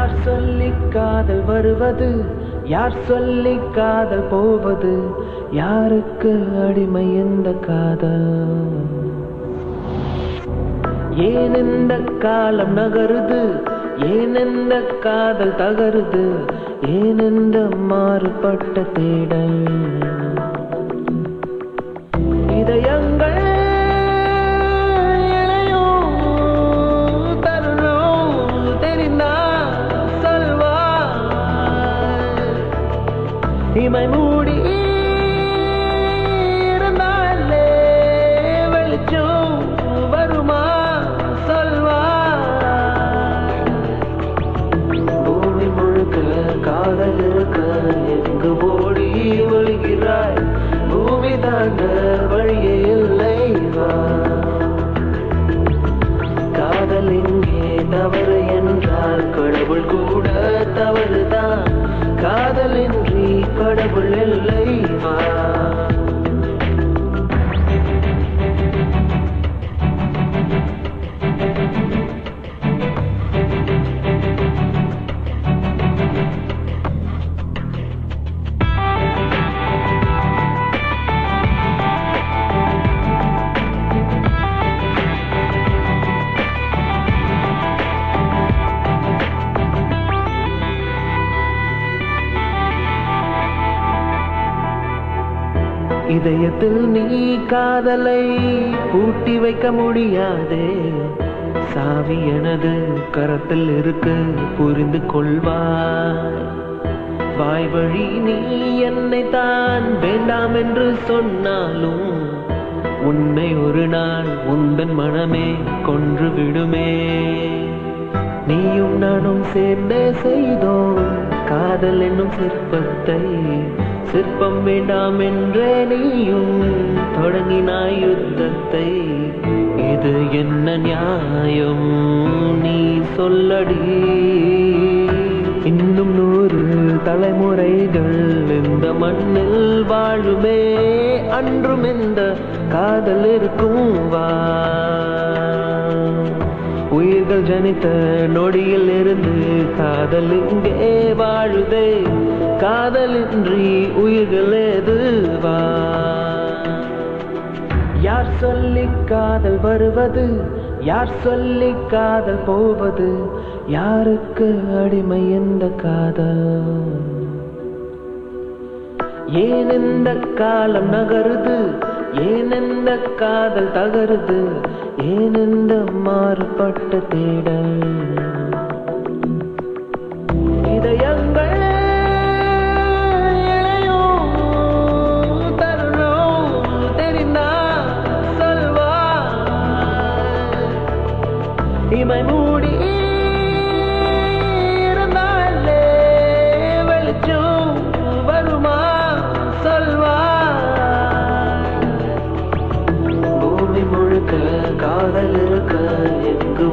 யார் சொல்லி காதல் வருவது, யார் சொல்லி காதல் போவது, யாருக்கு அடிமை இந்த காதல்? ஏன் இந்த காலம் நகருது, ஏன் இந்த காதல் தகருது, ஏன் இந்த மாறுபட்ட தேடல்? இதயங்கள் இமை மூடி இருந்தாலே வெளிச்சம் வருமா சொல்வா? பூமி முழுக்க காதல் இருக்க எங்கு ஓடி ஒழுகிறாய்? பூமி தாண்ட வழியே இல்லை வா. காதல் இங்கே தவறு என்றால் கடவுள் கூட தவறுதான். காதலின்றி கடவுள் இல்லை வா. இதயத்தில் நீ காதலை பூட்டி வைக்க முடியாதே. சாவி எனது கரத்தில் இருக்கு, புரிந்து கொள்வாய். வாய் வழி நீ என்னை தான் வேண்டாம் என்று சொன்னாலும் உன்னை ஒரு நாள் உந்தன் மனமே கொன்று விடுமே. நீயும் நானும் சேர்ந்தே செய்தோம் காதல் என்னும் சிற்பத்தை. சிற்பம் வேண்டாம் என்றே நீயும் தொடங்கினாய் யுத்தத்தை. இது என்ன நியாயம் நீ சொல்லடி? இன்னும் 100 தலைமுறைகள் இந்த மண்ணில் வாழுமே, அன்றும் இந்த காதல் இருக்கும் வா. உயிர்கள் ஜனித்த நொடியில் இருந்து காதல் இங்கே வாழுதே. காதலின்றி உயிர்கள் ஏதுவா? யார் சொல்லி காதல் வருவது, யார் சொல்லி காதல் போவது, யாருக்கு அடிமை இந்த காதல்? ஏன் இந்த காலம் நகருது, ஏன் இந்த காதல் தகருது, ஏன் இந்த மாறுபட்ட தேடல்? இதயங்கள் இமை மூடி இருந்தாலே வெளிச்சம் வருமா சொல்வா? பூமி முழுக்க காதல் இருக்க எங்கு